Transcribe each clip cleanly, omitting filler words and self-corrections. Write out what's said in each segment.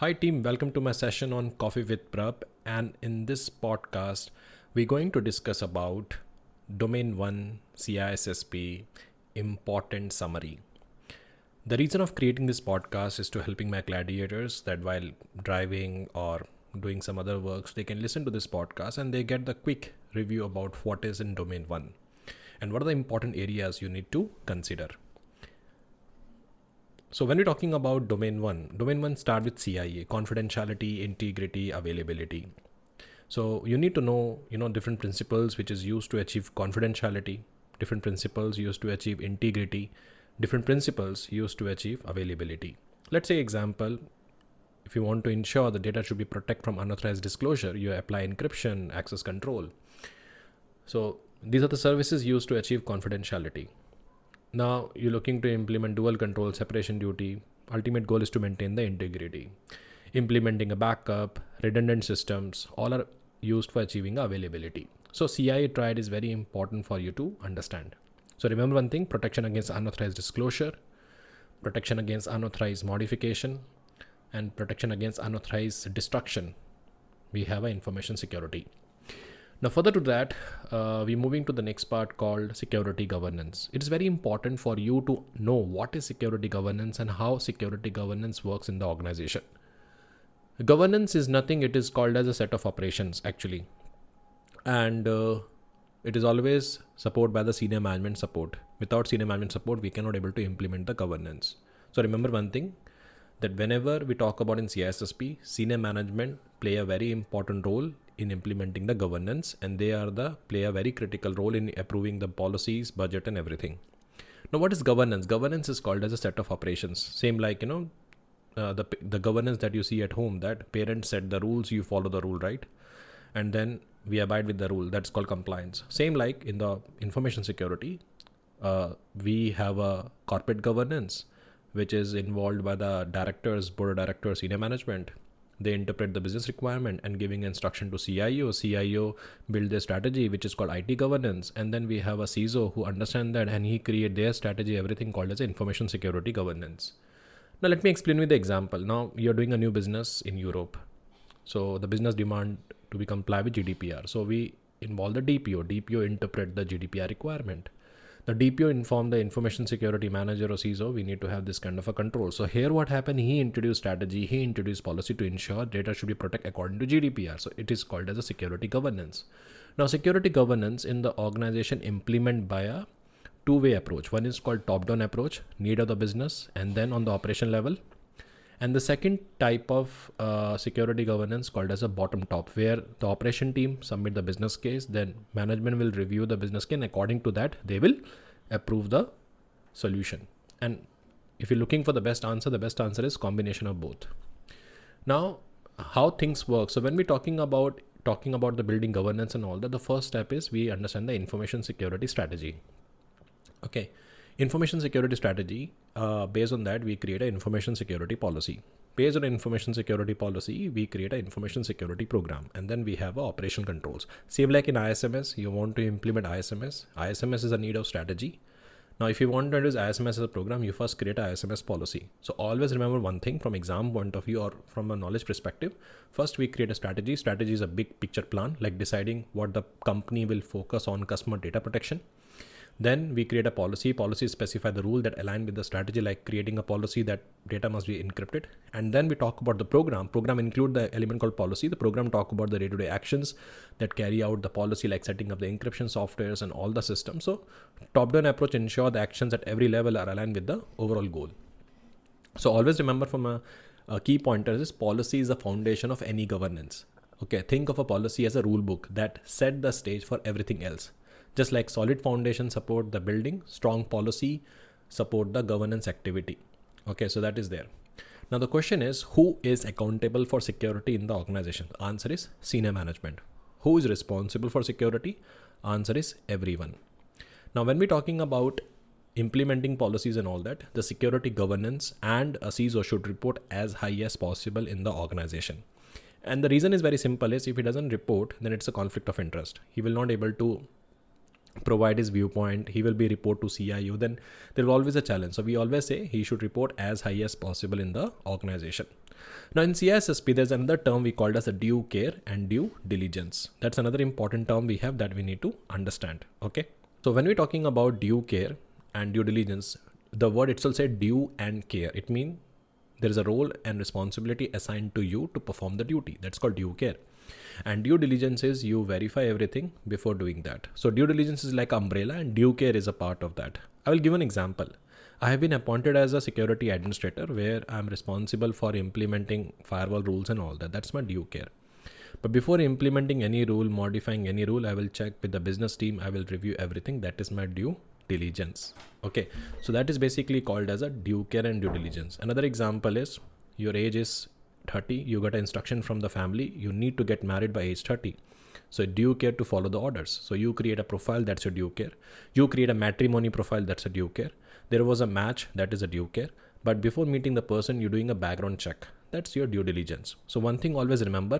Hi team, welcome to my session on Coffee with Prab, and in this podcast we're going to discuss about Domain 1 CISSP important summary. The reason of creating this podcast is to helping my gladiators that while driving or doing some other works they can listen to this podcast and they get the quick review about what is in Domain 1 and what are the important areas you need to consider. So when we're talking about domain one start with CIA, confidentiality, integrity, availability. So you need to know, different principles which is used to achieve confidentiality, different principles used to achieve integrity, different principles used to achieve availability. Let's say example, if you want to ensure the data should be protected from unauthorized disclosure, you apply encryption, access control. So these are the services used to achieve confidentiality. Now you're looking to implement dual control, separation duty. Ultimate goal is to maintain the integrity. Implementing a backup, redundant systems, all are used for achieving availability. So CIA triad is very important for you to understand. So remember one thing: protection against unauthorized disclosure, protection against unauthorized modification, and protection against unauthorized destruction. We have an information security. Now further to that, we're moving to the next part called security governance. It is very important for you to know what is security governance and how security governance works in the organization. Governance is nothing, it is called as a set of operations actually. And it is always supported by the senior management support. Without senior management support, we cannot able to implement the governance. So remember one thing, that whenever we talk about in CISSP, senior management play a very important role in implementing the governance, and they play a very critical role in approving the policies, budget and everything. Now what is governance? Governance is called as a set of operations. Same like, the governance that you see at home, that parents set the rules, you follow the rule, right? And then we abide with the rule. That's called compliance. Same like in the information security, we have a corporate governance, which is involved by the directors, board of directors, senior management. They interpret the business requirement and giving instruction to CIO. CIO build their strategy, which is called IT governance. And then we have a CISO who understand that and he create their strategy, everything called as information security governance. Now let me explain with the example. Now you're doing a new business in Europe. So the business demand to be comply with GDPR. So we involve the DPO. DPO interpret the GDPR requirement. The DPO informed the information security manager or CISO, we need to have this kind of a control. So here what happened, he introduced strategy, he introduced policy to ensure data should be protected according to GDPR. So it is called as a security governance. Now security governance in the organization implement by a two-way approach. One is called top-down approach, need of the business, and then on the operation level. And the second type of security governance called as a bottom top, where the operation team submit the business case, then management will review the business case, and according to that, they will approve the solution. And if you're looking for the best answer is combination of both. Now, how things work. So when we're talking about the building governance and all that, the first step is we understand the information security strategy. Okay. Information security strategy, based on that, we create an information security policy. Based on information security policy, we create an information security program. And then we have operation controls. Same like in ISMS, you want to implement ISMS. ISMS is a need of strategy. Now, if you want to use ISMS as a program, you first create an ISMS policy. So always remember one thing from exam point of view or from a knowledge perspective. First, we create a strategy. Strategy is a big picture plan, like deciding what the company will focus on customer data protection. Then we create a policy. Policies specify the rule that align with the strategy, like creating a policy that data must be encrypted. And then we talk about the program. Program include the element called policy. The program talk about the day-to-day actions that carry out the policy, like setting up the encryption softwares and all the systems. So top-down approach ensure the actions at every level are aligned with the overall goal. So always remember from a key pointer is policy is the foundation of any governance. Okay, think of a policy as a rule book that set the stage for everything else. Just like solid foundation support the building, strong policy support the governance activity. Okay, so that is there. Now the question is, who is accountable for security in the organization? The answer is senior management. Who is responsible for security? Answer is everyone. Now when we're talking about implementing policies and all that, the security governance and a CISO should report as high as possible in the organization. And the reason is very simple, is if he doesn't report, then it's a conflict of interest. He will not able to provide his viewpoint, he will be report to CIO, then there will always a challenge. So we always say he should report as high as possible in the organization. Now in CISSP, there's another term we called as a due care and due diligence. That's another important term we have that we need to understand. Okay. So when we're talking about due care and due diligence, the word itself said due and care. It means there is a role and responsibility assigned to you to perform the duty. That's called due care. And due diligence is you verify everything before doing that. So due diligence is like umbrella and due care is a part of that. I will give an example. I have been appointed as a security administrator where I'm responsible for implementing firewall rules and all that. That's my due care. But before implementing any rule, modifying any rule, I will check with the business team. I will review everything. That is my due diligence. Okay. So that is basically called as a due care and due diligence. Another example is your age is 30. You got an instruction from the family. You need to get married by age 30. So due care to follow the orders. So you create a profile. That's your due care. You create a matrimony profile. That's a due care. There was a match, that is a due care. But before meeting the person, you're doing a background check. That's your due diligence. So one thing always remember,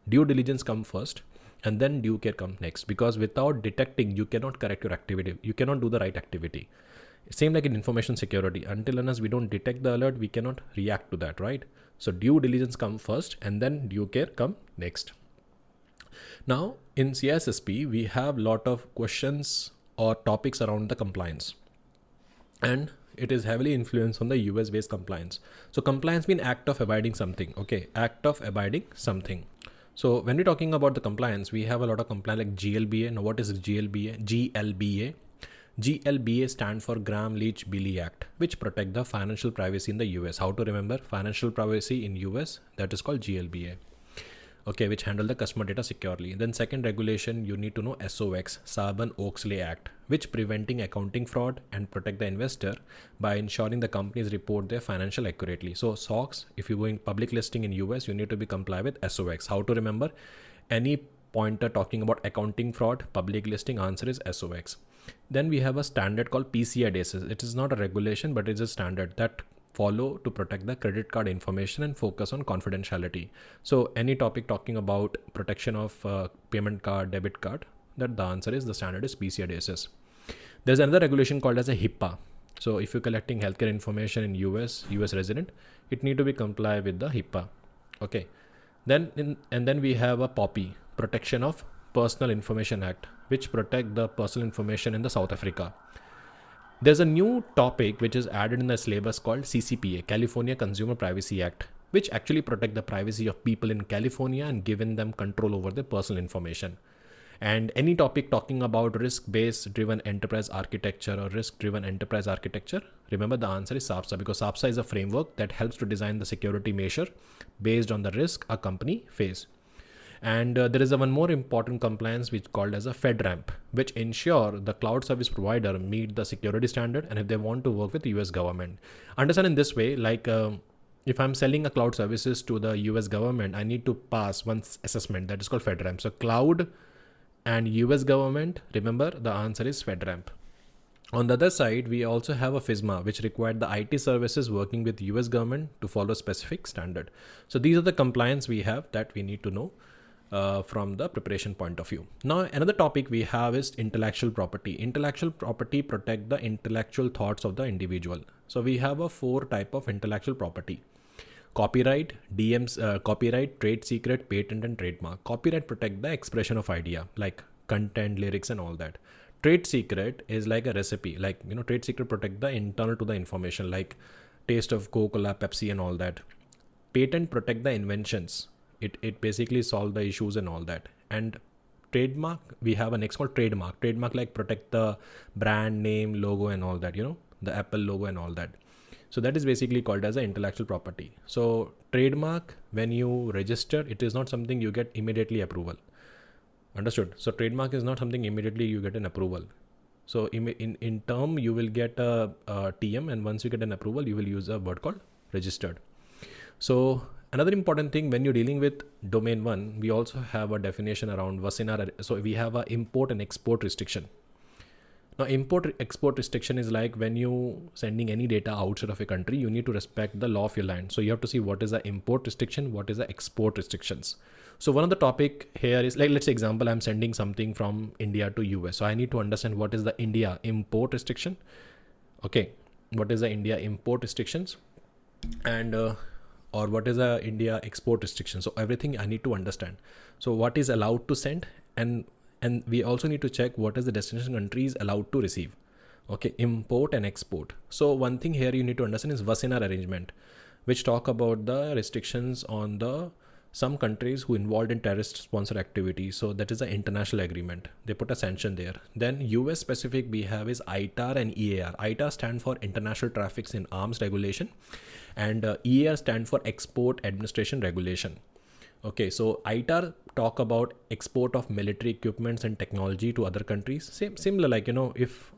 due diligence come first and then due care come next, because without detecting, you cannot correct your activity. You cannot do the right activity. Same like in information security. Until unless we don't detect the alert, we cannot react to that, right? So due diligence come first and then due care come next. Now in CISSP, we have a lot of questions or topics around the compliance. And it is heavily influenced on the US based compliance. So compliance means act of abiding something. Okay. Act of abiding something. So when we're talking about the compliance, we have a lot of compliance like GLBA. Now what is GLBA? GLBA. GLBA stands for Graham-Leach-Billy Act, which protect the financial privacy in the US. How to remember financial privacy in US? That is called GLBA. Okay, which handle the customer data securely. Then second regulation, you need to know SOX, Sarbanes-Oxley Act, which preventing accounting fraud and protect the investor by ensuring the companies report their financial accurately. So SOX, if you go in public listing in US, you need to be comply with SOX. How to remember? Any pointer talking about accounting fraud, public listing, answer is SOX. Then we have a standard called PCI DSS. It is not a regulation, but it's a standard that follow to protect the credit card information and focus on confidentiality. So any topic talking about protection of payment card, debit card, that the answer is the standard is PCI DSS. There's another regulation called as a HIPAA. So if you're collecting healthcare information in US resident, it need to be comply with the HIPAA. Okay. Then we have a POPI, Protection of Personal Information Act, which protect the personal information in the South Africa. There's a new topic which is added in the syllabus called CCPA, California Consumer Privacy Act, which actually protect the privacy of people in California and given them control over their personal information. And any topic talking about risk-based driven enterprise architecture or risk-driven enterprise architecture, remember the answer is SAPSA, because SAPSA is a framework that helps to design the security measure based on the risk a company face. And there is one more important compliance which called as a FedRAMP, which ensure the cloud service provider meet the security standard and if they want to work with the US government. Understand in this way, like if I'm selling a cloud services to the US government, I need to pass one assessment that is called FedRAMP. So cloud and US government, remember the answer is FedRAMP. On the other side, we also have a FISMA, which required the IT services working with US government to follow a specific standard. So these are the compliance we have that we need to know from the preparation point of view. Now, another topic we have is intellectual property. Intellectual property protect the intellectual thoughts of the individual. So we have a 4 type of intellectual property. Copyright, copyright, trade secret, patent and trademark. Copyright protect the expression of idea like content, lyrics and all that. Trade secret is like a recipe, like, trade secret protect the internal to the information like taste of Coca-Cola, Pepsi and all that. Patent protect the inventions. It basically solve the issues and all that. And trademark, we have a next called trademark. Trademark like protect the brand name, logo and all that, the Apple logo and all that. So that is basically called as an intellectual property. So trademark, when you register, it is not something you get immediately approval. Understood? So trademark is not something immediately you get an approval. So in term, you will get a TM, and once you get an approval, you will use a word called registered. So another important thing when you're dealing with domain 1, we also have a definition around Wasina. So we have a import and export restriction. Now import export restriction is like when you sending any data outside of a country, you need to respect the law of your land. So you have to see what is the import restriction, what is the export restrictions. So one of the topic here is like, let's say example, I'm sending something from India to US. So I need to understand what is the India import restriction. Okay. What is the India import restrictions? And or what is a India export restriction. So everything I need to understand. So what is allowed to send, and we also need to check what is the destination country is allowed to receive. Okay, import and export. So one thing here you need to understand is Wassenaar arrangement, which talk about the restrictions on the some countries who involved in terrorist sponsored activity. So that is an international agreement. They put a sanction there. Then US specific we have is ITAR and EAR. ITAR stand for International Traffics in Arms Regulation, and EAR stand for Export Administration Regulation. Okay, so ITAR talk about export of military equipments and technology to other countries. Similar, like, if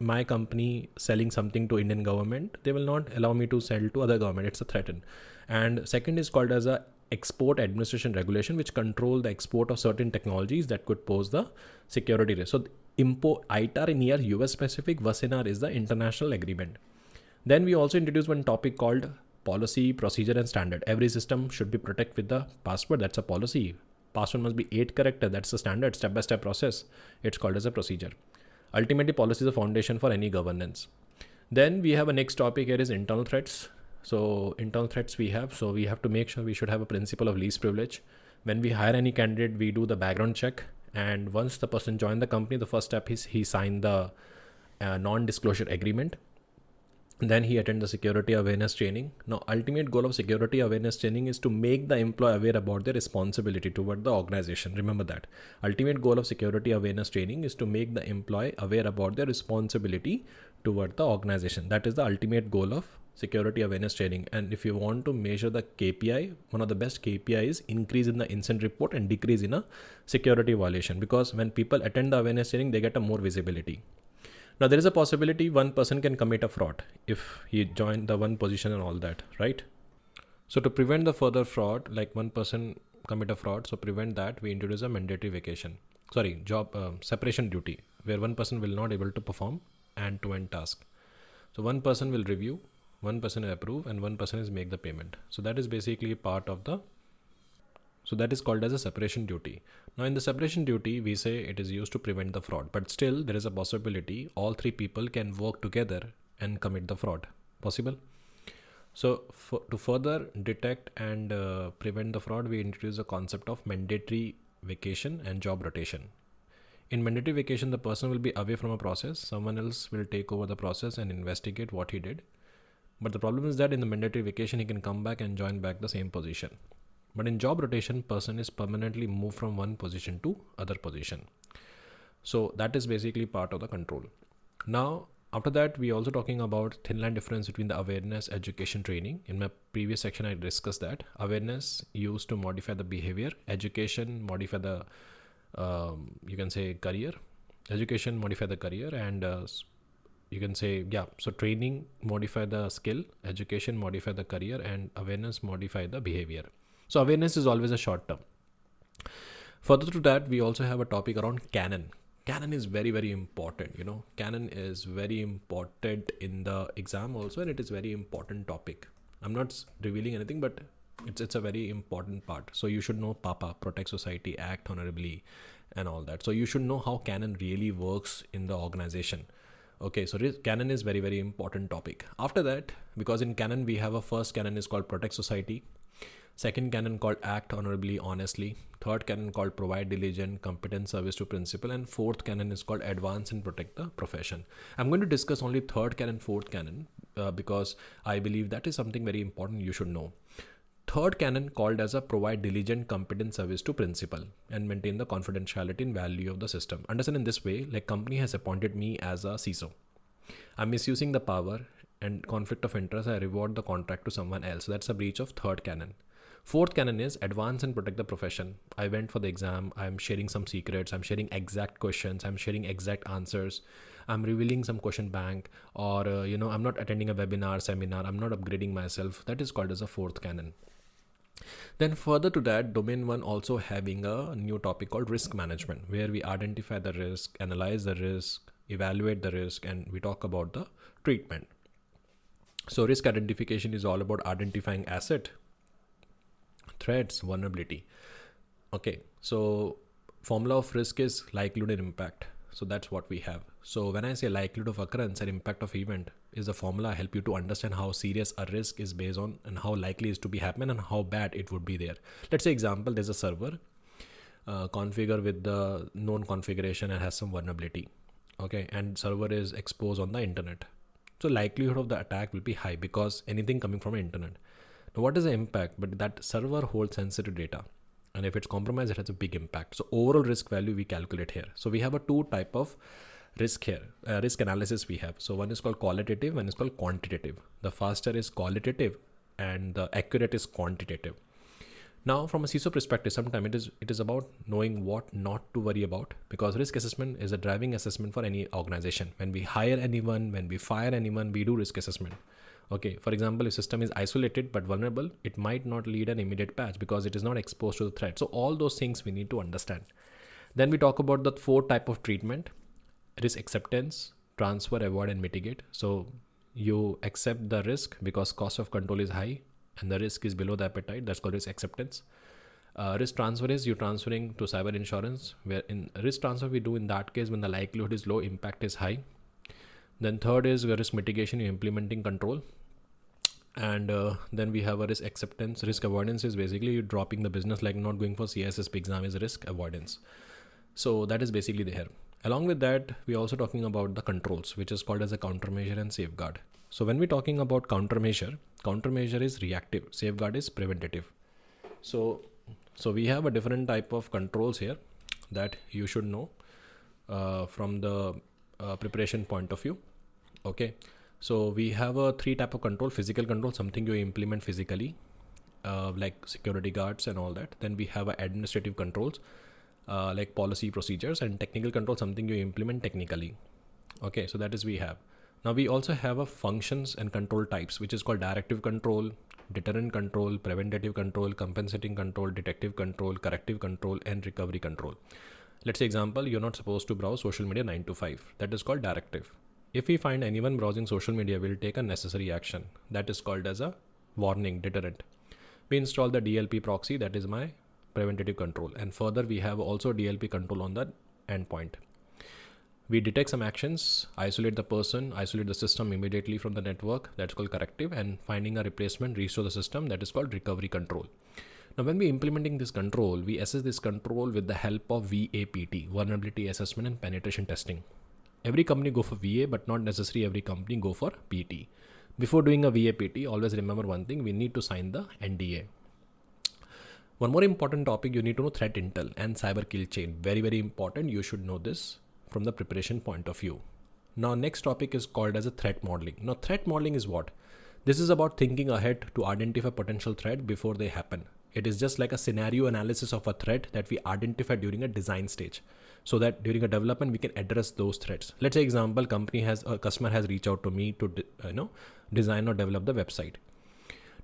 my company selling something to Indian government, they will not allow me to sell to other government. It's a threaten. And second is called as a Export Administration Regulation, which control the export of certain technologies that could pose the security risk. So import ITAR in here US specific, Wassenaar is the international agreement. Then we also introduced one topic called policy, procedure, and standard. Every system should be protected with the password. That's a policy. Password must be 8 character. That's the standard step-by-step process. It's called as a procedure. Ultimately, policy is the foundation for any governance. Then we have a next topic here is internal threats. So internal threats we have. So we have to make sure we should have a principle of least privilege. When we hire any candidate, we do the background check. And once the person joined the company, the first step is he signed the non-disclosure agreement. Then he attend the security awareness training. Now, ultimate goal of security awareness training is to make the employee aware about their responsibility toward the organization. Remember that. Ultimate goal of security awareness training is to make the employee aware about their responsibility toward the organization. That is the ultimate goal of security awareness training. And if you want to measure the KPI, one of the best KPI is increase in the incident report and decrease in a security violation. Because when people attend the awareness training, they get a more visibility. Now, there is a possibility one person can commit a fraud if he joined the one position and all that, right? So to prevent the further fraud, like one person commit a fraud, so prevent that, we introduce a mandatory job separation duty, where one person will not able to perform end-to-end task. So one person will review, one person will approve, and one person is make the payment. So that is basically part of the So that is called as a separation duty. Now in the separation duty, we say it is used to prevent the fraud, but still there is a possibility all three people can work together and commit the fraud. Possible? So to further detect and prevent the fraud, we introduce a concept of mandatory vacation and job rotation. In mandatory vacation, the person will be away from a process. Someone else will take over the process and investigate what he did. But the problem is that in the mandatory vacation, he can come back and join back the same position. But in job rotation, person is permanently moved from one position to other position. So that is basically part of the control. Now, after that, we also talking about thin line difference between the awareness, education, training. In my previous section, I discussed that. Awareness used to modify the behavior. Education modify the, you can say career. Education modify the career, and you can say, so training modify the skill, education modify the career, and awareness modify the behavior. So awareness is always a short term. Further to that, we also have a topic around canon. Canon is very, very important. Canon is very important in the exam also, and it is very important topic. I'm not revealing anything, but it's a very important part. So you should know PAPA, Protect Society, Act Honorably, and all that. So you should know how canon really works in the organization. Okay, so canon is very, very important topic. After that, because in canon we have a first canon is called Protect Society. Second canon called Act Honorably, Honestly. Third canon called Provide Diligent, Competent Service to Principal. And fourth canon is called Advance and Protect the Profession. I'm going to discuss only third canon, fourth canon, because I believe that is something very important you should know. Third canon called as a Provide Diligent, Competent Service to Principal and maintain the confidentiality and value of the system. Understand in this way, like company has appointed me as a CISO. I'm misusing the power and conflict of interest. I reward the contract to someone else. So that's a breach of third canon. Fourth canon is Advance and Protect the Profession. I went for the exam. I'm sharing some secrets. I'm sharing exact questions. I'm sharing exact answers. I'm revealing some question bank, or, I'm not attending a webinar, seminar. I'm not upgrading myself. That is called as a fourth canon. Then further to that, domain 1 also having a new topic called risk management, where we identify the risk, analyze the risk, evaluate the risk, and we talk about the treatment. So risk identification is all about identifying asset, threats, vulnerability. Okay, so formula of risk is likelihood and impact. So that's what we have. So when I say likelihood of occurrence and impact of event is a formula, I help you to understand how serious a risk is based on and how likely is to be happen and how bad it would be there. Let's say example, there's a server configure with the known configuration and has some vulnerability. Okay, and server is exposed on the internet. So likelihood of the attack will be high because anything coming from internet. Now what is the impact? But that server holds sensitive data. And if it's compromised, it has a big impact. So overall risk value we calculate here. So we have a two type of risk here, risk analysis we have. So one is called qualitative, one is called quantitative. The faster is qualitative and the accurate is quantitative. Now from a CISO perspective, sometimes it is about knowing what not to worry about, because risk assessment is a driving assessment for any organization. When we hire anyone, when we fire anyone, we do risk assessment. Okay, for example, if system is isolated but vulnerable, it might not lead an immediate patch because it is not exposed to the threat. So all those things we need to understand. Then we talk about the four type of treatment: risk acceptance, transfer, avoid, and mitigate. So you accept the risk because cost of control is high and the risk is below the appetite. That's called risk acceptance. Risk transfer is you transferring to cyber insurance, where in risk transfer we do in that case when the likelihood is low, impact is high. Then third is risk mitigation, you're implementing control. And then we have a risk acceptance. Risk avoidance is basically you dropping the business, like not going for CISSP exam is risk avoidance. So that is basically there. Along with that, we're also talking about the controls, which is called as a countermeasure and safeguard. So when we're talking about countermeasure is reactive, safeguard is preventative. So we have a different type of controls here that you should know from the preparation point of view. Okay. So we have a three type of control: physical control, something you implement physically, like security guards and all that. Then we have administrative controls, like policy procedures, and technical control, something you implement technically. Okay, so that is we have. Now we also have a functions and control types, which is called directive control, deterrent control, preventative control, compensating control, detective control, corrective control, and recovery control. Let's say example, you're not supposed to browse social media 9 to 5. That is called directive. If we find anyone browsing social media, we'll take a necessary action. That is called as a warning, deterrent. We install the DLP proxy, that is my preventative control. And further, we have also DLP control on the endpoint. We detect some actions, isolate the person, isolate the system immediately from the network, that's called corrective, and finding a replacement, restore the system, that is called recovery control. Now, when we implementing this control, we assess this control with the help of VAPT, vulnerability assessment and penetration testing. Every company go for VA, but not necessarily every company go for PT. Before doing a VAPT, always remember one thing, we need to sign the NDA. One more important topic, you need to know threat intel and cyber kill chain. Very, very important. You should know this from the preparation point of view. Now, next topic is called as a threat modeling. Now, threat modeling is what? This is about thinking ahead to identify potential threat before they happen. It is just like a scenario analysis of a threat that we identify during a design stage, so that during a development we can address those threats. Let's say example, a customer has reached out to me to design or develop the website.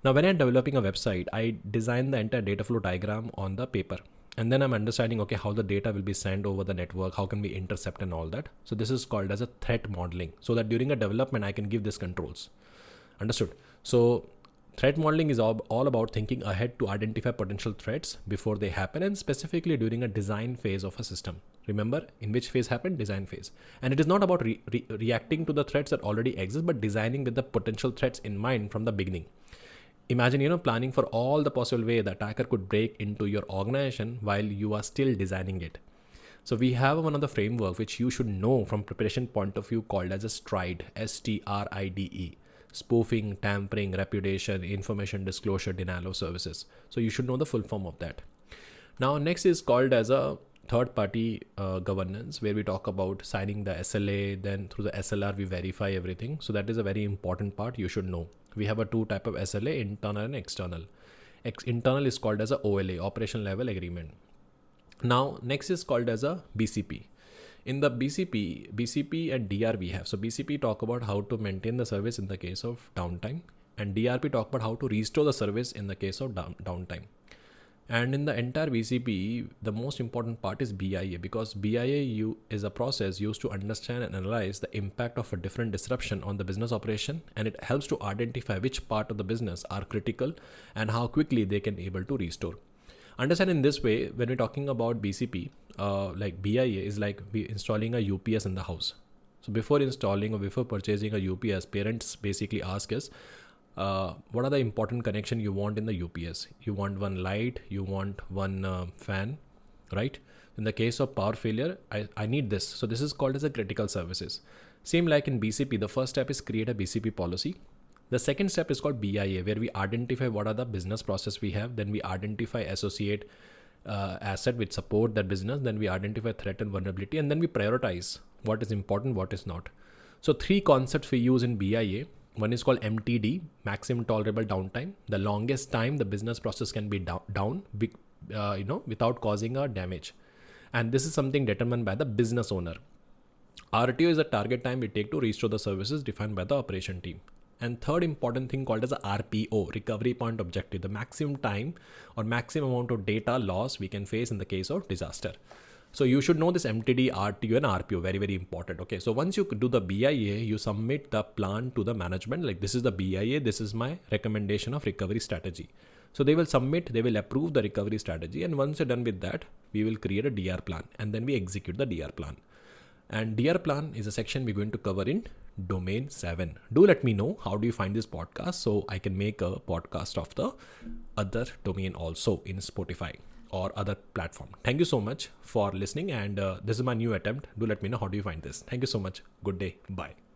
Now when I'm developing a website, I design the entire data flow diagram on the paper, and then I'm understanding, okay, how the data will be sent over the network, how can we intercept and all that. So this is called as a threat modeling, so that during a development I can give these controls. Understood? So threat modeling is all about thinking ahead to identify potential threats before they happen, and specifically during a design phase of a system. Remember, in which phase happened? Design phase. And it is not about reacting to the threats that already exist, but designing with the potential threats in mind from the beginning. Imagine, planning for all the possible way the attacker could break into your organization while you are still designing it. So we have one of the framework which you should know from preparation point of view called as a STRIDE, STRIDE. Spoofing, tampering, repudiation, information disclosure, denial of services. So you should know the full form of that. Now next is called as a third party governance, where we talk about signing the SLA, then through the SLR we verify everything. So that is a very important part you should know. We have a two type of SLA, internal and external. Internal is called as a OLA, operational level agreement. Now next is called as a BCP. In the BCP and DR we have. So BCP talk about how to maintain the service in the case of downtime, and DRP talk about how to restore the service in the case of downtime. And in the entire BCP, the most important part is BIA, because BIA is a process used to understand and analyze the impact of a different disruption on the business operation, and it helps to identify which part of the business are critical and how quickly they can able to restore. Understand in this way, when we're talking about BCP, like BIA is like we installing a UPS in the house. So before installing or before purchasing a UPS, parents basically ask us, what are the important connection you want in the UPS? You want one light, you want one fan, right? In the case of power failure, I need this. So this is called as a critical services. Same like in BCP, the first step is create a BCP policy. The second step is called BIA, where we identify what are the business process we have. Then we identify associate asset which support that business. Then we identify threat and vulnerability, and then we prioritize what is important, what is not. So 3 concepts we use in BIA. One is called MTD, maximum tolerable downtime. The longest time the business process can be down without causing a damage. And this is something determined by the business owner. RTO is the target time we take to restore the services defined by the operation team. And third important thing called as a RPO, recovery point objective, the maximum time or maximum amount of data loss we can face in the case of disaster. So you should know this MTD, RTO and RPO, very, very important. Okay, so once you do the BIA, you submit the plan to the management. Like this is the BIA, this is my recommendation of recovery strategy. So they will submit, they will approve the recovery strategy. And once you're done with that, we will create a DR plan and then we execute the DR plan. And DR plan is a section we're going to cover in domain 7. Do let me know how do you find this podcast so I can make a podcast of the other domain also in Spotify or other platform. Thank you so much for listening, and this is my new attempt. Do let me know how do you find this. Thank you so much. Good day. Bye.